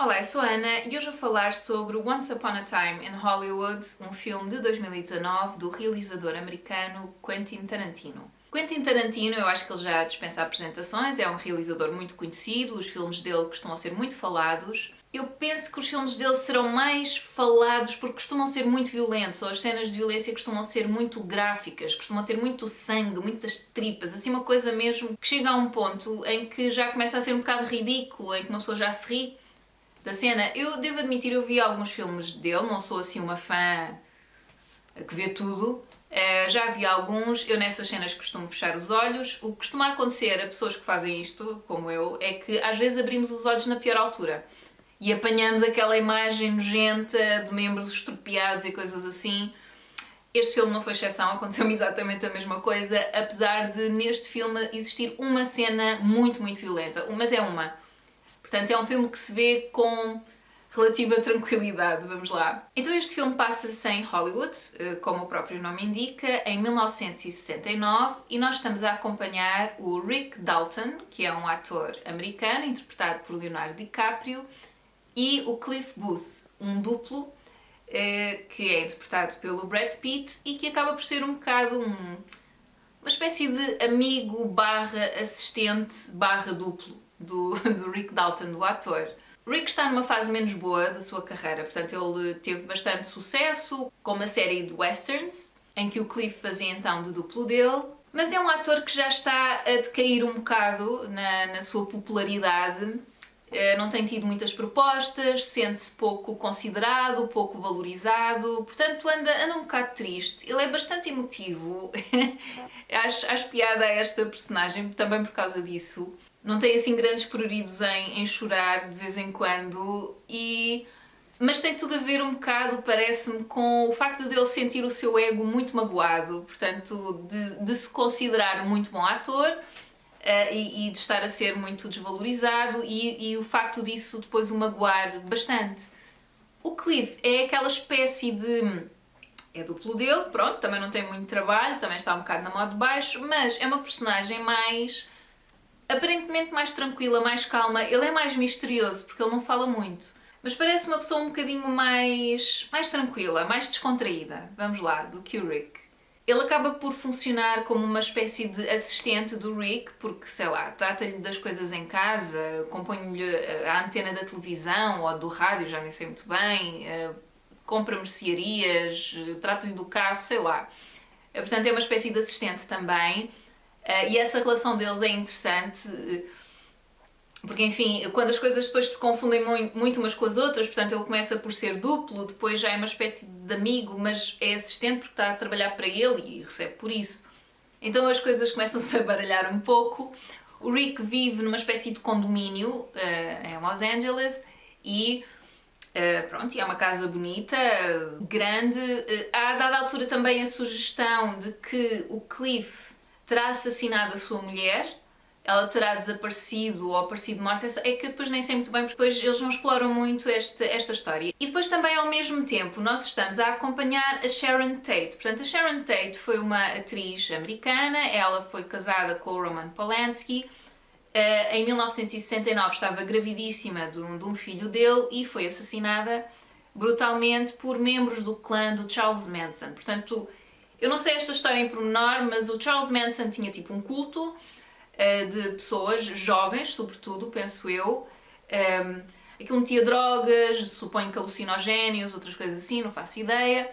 Olá, eu sou a Ana e hoje vou falar sobre Once Upon a Time in Hollywood, um filme de 2019 do realizador americano Quentin Tarantino. Quentin Tarantino, eu acho que ele já dispensa apresentações, é um realizador muito conhecido, os filmes dele costumam ser muito falados. Eu penso que os filmes dele serão mais falados porque costumam ser muito violentos, ou as cenas de violência costumam ser muito gráficas, costumam ter muito sangue, muitas tripas, assim uma coisa mesmo que chega a um ponto em que já começa a ser um bocado ridículo, em que uma pessoa já se ri da cena. Eu devo admitir, eu vi alguns filmes dele, não sou assim uma fã que vê tudo. Já vi alguns, eu nessas cenas costumo fechar os olhos. O que costuma acontecer a pessoas que fazem isto, como eu, é que às vezes abrimos os olhos na pior altura e apanhamos aquela imagem nojenta de membros estropiados e coisas assim. Este filme não foi exceção, aconteceu-me exatamente a mesma coisa, apesar de neste filme existir uma cena muito, muito violenta, mas é uma. Portanto, é um filme que se vê com relativa tranquilidade, vamos lá. Então este filme passa-se em Hollywood, como o próprio nome indica, em 1969, e nós estamos a acompanhar o Rick Dalton, que é um ator americano, interpretado por Leonardo DiCaprio, e o Cliff Booth, um duplo, que é interpretado pelo Brad Pitt e que acaba por ser um bocado uma espécie de amigo barra assistente barra duplo do Rick Dalton, do ator. Rick está numa fase menos boa da sua carreira, portanto ele teve bastante sucesso com uma série de westerns, em que o Cliff fazia então de duplo dele, mas é um ator que já está a decair um bocado na sua popularidade, não tem tido muitas propostas, sente-se pouco considerado, pouco valorizado, portanto anda um bocado triste. Ele é bastante emotivo, acho piada a esta personagem também por causa disso. Não tem assim grandes pruridos em chorar de vez em quando, mas tem tudo a ver um bocado, parece-me, com o facto de ele sentir o seu ego muito magoado, portanto, de se considerar muito bom ator e de estar a ser muito desvalorizado e o facto disso depois o magoar bastante. O Cliff é aquela espécie de... é duplo dele, pronto, também não tem muito trabalho, também está um bocado na moda de baixo, mas é uma personagem aparentemente mais tranquila, mais calma. Ele é mais misterioso porque ele não fala muito, mas parece uma pessoa um bocadinho mais tranquila, mais descontraída, vamos lá, do que o Rick. Ele acaba por funcionar como uma espécie de assistente do Rick, porque, sei lá, trata-lhe das coisas em casa, compõe-lhe a antena da televisão ou do rádio, já nem sei muito bem, compra mercearias, trata-lhe do carro, sei lá. Portanto, é uma espécie de assistente também. E essa relação deles é interessante, porque enfim, quando as coisas depois se confundem muito umas com as outras, portanto ele começa por ser duplo, depois já é uma espécie de amigo, mas é assistente porque está a trabalhar para ele e recebe por isso. Então as coisas começam-se a baralhar um pouco. O Rick vive numa espécie de condomínio em Los Angeles e pronto, e é uma casa bonita, grande. Há a dada altura também a sugestão de que o Cliff terá assassinado a sua mulher, ela terá desaparecido ou aparecido morta, é que depois nem sei muito bem, porque depois eles não exploram muito esta história. E depois também ao mesmo tempo nós estamos a acompanhar a Sharon Tate. Portanto, a Sharon Tate foi uma atriz americana, ela foi casada com o Roman Polanski, em 1969 estava gravidíssima de um filho dele e foi assassinada brutalmente por membros do clã do Charles Manson. Portanto, eu não sei esta história em pormenor, mas o Charles Manson tinha tipo um culto de pessoas jovens, sobretudo, penso eu. Aquilo metia drogas, suponho que alucinogénios, outras coisas assim, não faço ideia.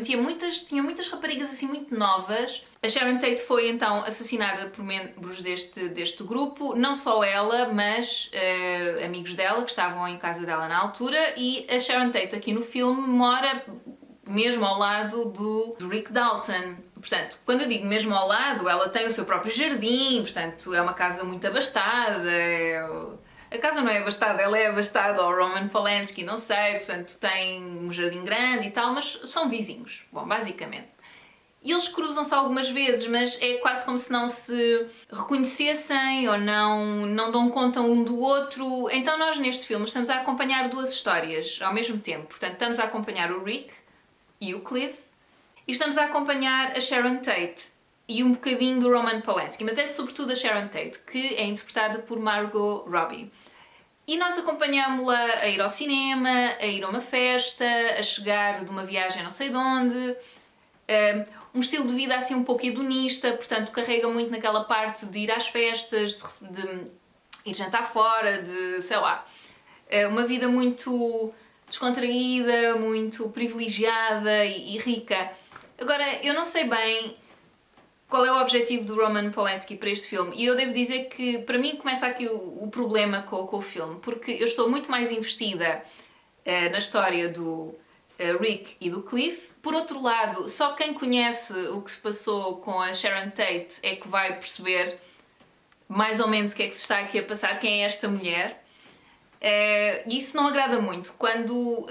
Tinha muitas raparigas assim muito novas. A Sharon Tate foi então assassinada por membros deste grupo, não só ela, mas amigos dela que estavam em casa dela na altura, e a Sharon Tate aqui no filme mora mesmo ao lado do Rick Dalton. Portanto, quando eu digo mesmo ao lado, ela tem o seu próprio jardim, portanto é uma casa muito abastada. A casa não é abastada, ela é abastada ao Roman Polanski, não sei, portanto tem um jardim grande e tal, mas são vizinhos, bom, basicamente. E eles cruzam-se algumas vezes, mas é quase como se não se reconhecessem ou não dão conta um do outro. Então nós neste filme estamos a acompanhar duas histórias ao mesmo tempo. Portanto, estamos a acompanhar o Rick e o Cliff e estamos a acompanhar a Sharon Tate e um bocadinho do Roman Polanski, mas é sobretudo a Sharon Tate, que é interpretada por Margot Robbie. E nós acompanhámo-la a ir ao cinema, a ir a uma festa, a chegar de uma viagem não sei de onde, um estilo de vida assim um pouco hedonista, portanto carrega muito naquela parte de ir às festas, de ir jantar fora, de, sei lá, uma vida muito descontraída, muito privilegiada e rica. Agora, eu não sei bem qual é o objetivo do Roman Polanski para este filme, e eu devo dizer que para mim começa aqui o problema com o filme, porque eu estou muito mais investida na história do Rick e do Cliff. Por outro lado, só quem conhece o que se passou com a Sharon Tate é que vai perceber mais ou menos o que é que se está aqui a passar, quem é esta mulher. E isso não agrada muito, quando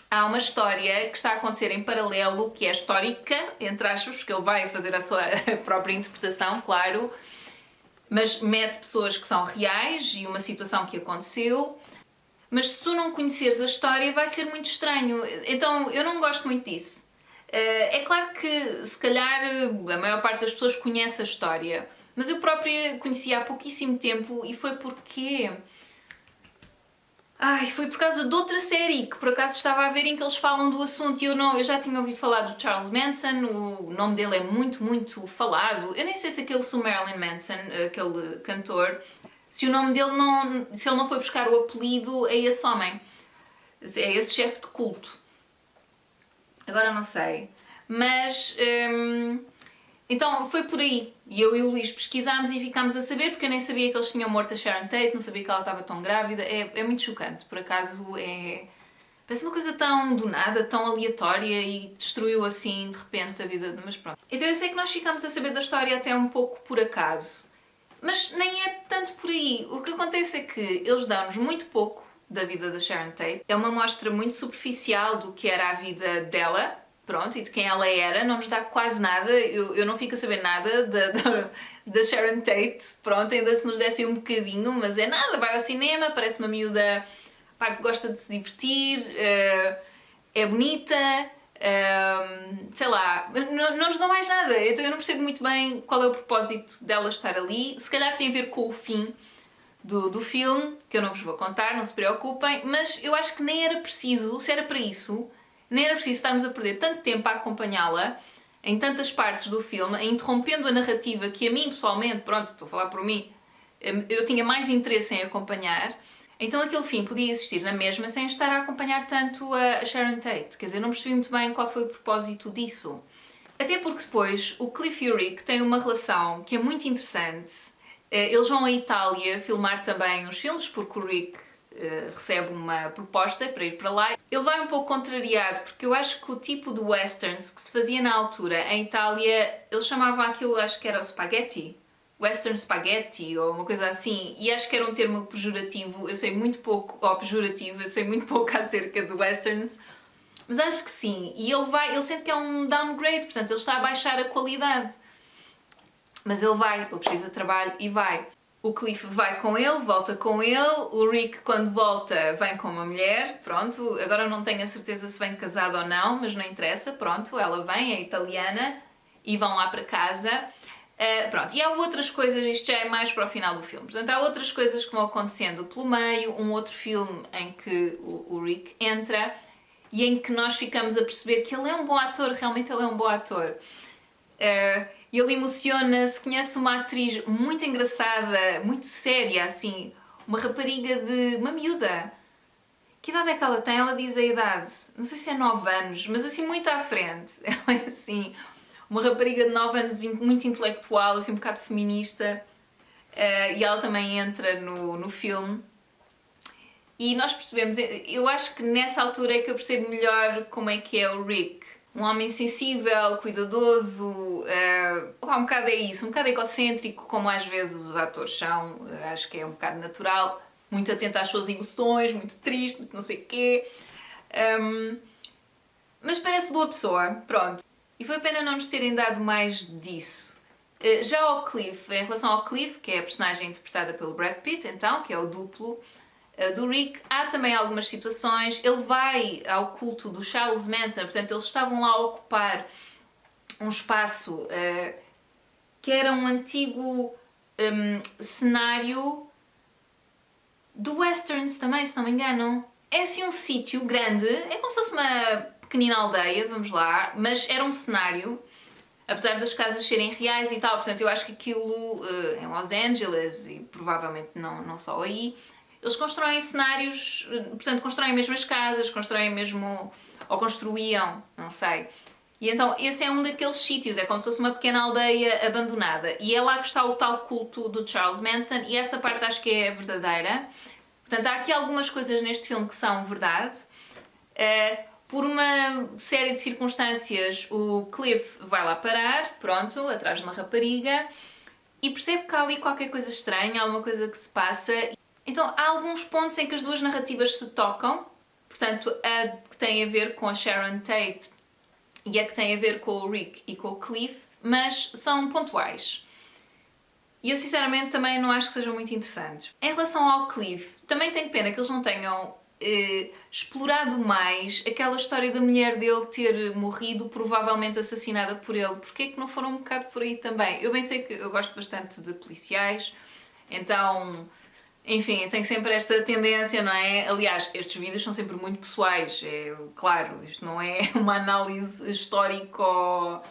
há uma história que está a acontecer em paralelo, que é histórica, entre aspas, porque ele vai fazer a sua própria interpretação, claro, mas mete pessoas que são reais e uma situação que aconteceu. Mas se tu não conheceres a história vai ser muito estranho, então eu não gosto muito disso. É claro que se calhar a maior parte das pessoas conhece a história, mas eu própria conhecia há pouquíssimo tempo e foi porque... foi por causa de outra série que por acaso estava a ver em que eles falam do assunto e eu já tinha ouvido falar do Charles Manson, o nome dele é muito, muito falado. Eu nem sei se aquele Marilyn Manson, aquele cantor, se o nome dele se ele não foi buscar o apelido a esse homem, é esse chefe de culto. Agora não sei, mas então foi por aí. E eu e o Luís pesquisámos e ficámos a saber, porque eu nem sabia que eles tinham morto a Sharon Tate, não sabia que ela estava tão grávida. É muito chocante, por acaso parece uma coisa tão do nada, tão aleatória e destruiu assim de repente a vida de... Mas pronto. Então eu sei que nós ficámos a saber da história até um pouco por acaso. Mas nem é tanto por aí. O que acontece é que eles dão-nos muito pouco da vida da Sharon Tate. É uma mostra muito superficial do que era a vida dela, pronto, e de quem ela era. Não nos dá quase nada. Eu não fico a saber nada da Sharon Tate. Pronto, ainda se nos desse um bocadinho, mas é nada. Vai ao cinema, parece uma miúda, pá, que gosta de se divertir, é bonita... sei lá, não nos dão mais nada, então eu não percebo muito bem qual é o propósito dela estar ali. Se calhar tem a ver com o fim do filme, que eu não vos vou contar, não se preocupem, mas eu acho que nem era preciso, se era para isso, nem era preciso estarmos a perder tanto tempo a acompanhá-la em tantas partes do filme, interrompendo a narrativa que a mim pessoalmente, pronto, estou a falar por mim, eu tinha mais interesse em acompanhar. Então aquele fim podia existir na mesma sem estar a acompanhar tanto a Sharon Tate. Quer dizer, não percebi muito bem qual foi o propósito disso. Até porque depois o Cliff e o Rick têm uma relação que é muito interessante. Eles vão à Itália filmar também os filmes, porque o Rick recebe uma proposta para ir para lá. Ele vai um pouco contrariado, porque eu acho que o tipo de westerns que se fazia na altura em Itália, eles chamavam aquilo, acho que era o spaghetti. Western spaghetti ou uma coisa assim, e acho que era um termo pejorativo, eu sei muito pouco, ou pejorativo, eu sei muito pouco acerca de westerns, mas acho que sim, e ele sente que é um downgrade, portanto ele está a baixar a qualidade, mas ele precisa de trabalho e vai. O Cliff vai com ele, volta com ele, o Rick quando volta vem com uma mulher, pronto, agora não tenho a certeza se vem casado ou não, mas não interessa, pronto, ela vem, é italiana, e vão lá para casa. Pronto, e há outras coisas, isto já é mais para o final do filme, portanto há outras coisas que vão acontecendo pelo meio, um outro filme em que o Rick entra e em que nós ficamos a perceber que ele é um bom ator, realmente ele é um bom ator. Ele emociona-se, conhece uma atriz muito engraçada, muito séria, assim, uma rapariga uma miúda. Que idade é que ela tem? Ela diz a idade, não sei se é 9 anos, mas assim muito à frente, ela é assim... Uma rapariga de 9 anos muito intelectual, assim um bocado feminista, e ela também entra no filme. E nós percebemos, eu acho que nessa altura é que eu percebo melhor como é que é o Rick. Um homem sensível, cuidadoso, um bocado é isso, um bocado egocêntrico, como às vezes os atores são, acho que é um bocado natural, muito atento às suas emoções, muito triste, muito não sei o quê. Mas parece boa pessoa, pronto. E foi pena não nos terem dado mais disso. Já ao Cliff, em relação ao Cliff, que é a personagem interpretada pelo Brad Pitt, então, que é o duplo do Rick, há também algumas situações. Ele vai ao culto do Charles Manson, portanto eles estavam lá a ocupar um espaço que era um antigo cenário do westerns também, se não me engano. É assim um sítio grande, é como se fosse uma pequenina aldeia, vamos lá, mas era um cenário, apesar das casas serem reais e tal, portanto eu acho que aquilo em Los Angeles e provavelmente não só aí, eles constroem cenários, portanto constroem mesmo as casas, constroem mesmo, ou construíam, não sei. E então esse é um daqueles sítios, é como se fosse uma pequena aldeia abandonada. E é lá que está o tal culto do Charles Manson e essa parte acho que é verdadeira. Portanto, há aqui algumas coisas neste filme que são verdade. Por uma série de circunstâncias, o Cliff vai lá parar, pronto, atrás de uma rapariga, e percebe que há ali qualquer coisa estranha, alguma coisa que se passa. Então, há alguns pontos em que as duas narrativas se tocam, portanto, a que tem a ver com a Sharon Tate e a que tem a ver com o Rick e com o Cliff, mas são pontuais. E eu sinceramente também não acho que sejam muito interessantes. Em relação ao Cliff, também tenho pena que eles não tenham explorado mais aquela história da mulher dele ter morrido, provavelmente assassinada por ele. Porquê é que não foram um bocado por aí também? Eu bem sei que eu gosto bastante de policiais, então... Enfim, eu tenho sempre esta tendência, não é? Aliás, estes vídeos são sempre muito pessoais, claro, isto não é uma análise histórica ou,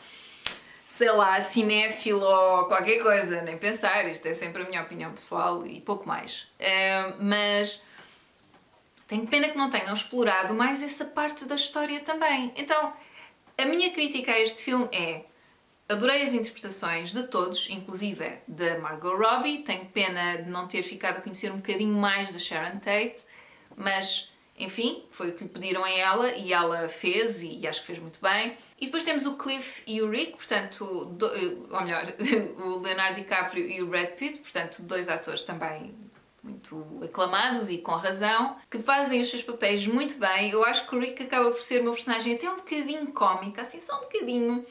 sei lá, cinéfilo ou qualquer coisa, nem pensar, isto é sempre a minha opinião pessoal e pouco mais. Mas tenho pena que não tenham explorado mais essa parte da história também. Então, a minha crítica a este filme é: adorei as interpretações de todos, inclusive da Margot Robbie. Tenho pena de não ter ficado a conhecer um bocadinho mais da Sharon Tate, mas, enfim, foi o que lhe pediram a ela e ela fez e acho que fez muito bem. E depois temos o Cliff e o Rick, portanto, ou melhor, o Leonardo DiCaprio e o Brad Pitt, portanto, dois atores também muito aclamados e com razão, que fazem os seus papéis muito bem. Eu acho que o Rick acaba por ser uma personagem até um bocadinho cómica, assim, só um bocadinho,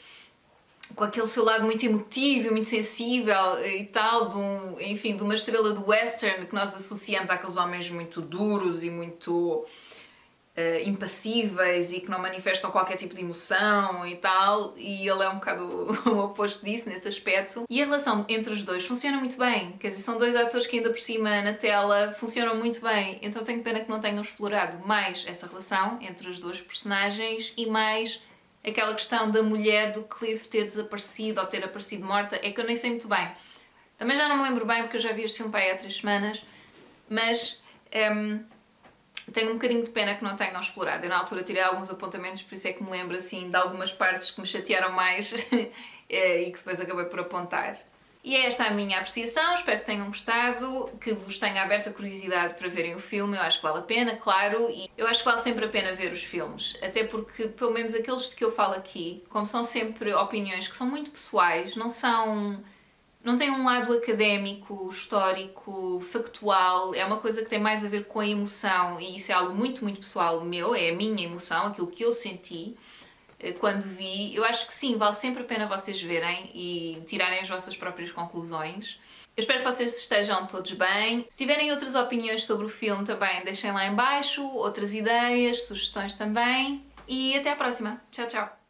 com aquele seu lado muito emotivo, muito sensível e tal, enfim, de uma estrela do western que nós associamos àqueles homens muito duros e muito impassíveis e que não manifestam qualquer tipo de emoção e tal, e ele é um bocado o oposto disso nesse aspecto. E a relação entre os dois funciona muito bem, quer dizer, são dois atores que ainda por cima na tela funcionam muito bem, então tenho pena que não tenham explorado mais essa relação entre os dois personagens e mais aquela questão da mulher do Cliff ter desaparecido ou ter aparecido morta, é que eu nem sei muito bem. Também já não me lembro bem porque eu já vi este filme para aí há 3 semanas, mas tenho um bocadinho de pena que não tenham explorado. Eu na altura tirei alguns apontamentos, por isso é que me lembro assim de algumas partes que me chatearam mais e que depois acabei por apontar. E é esta a minha apreciação, espero que tenham gostado, que vos tenha aberto a curiosidade para verem o filme. Eu acho que vale a pena, claro, e eu acho que vale sempre a pena ver os filmes, até porque, pelo menos aqueles de que eu falo aqui, como são sempre opiniões que são muito pessoais, não têm um lado académico, histórico, factual, é uma coisa que tem mais a ver com a emoção, e isso é algo muito, muito pessoal meu, é a minha emoção, aquilo que eu senti quando vi. Eu acho que sim, vale sempre a pena vocês verem e tirarem as vossas próprias conclusões. Eu espero que vocês estejam todos bem. Se tiverem outras opiniões sobre o filme também deixem lá em baixo, outras ideias, sugestões também. E até à próxima. Tchau, tchau!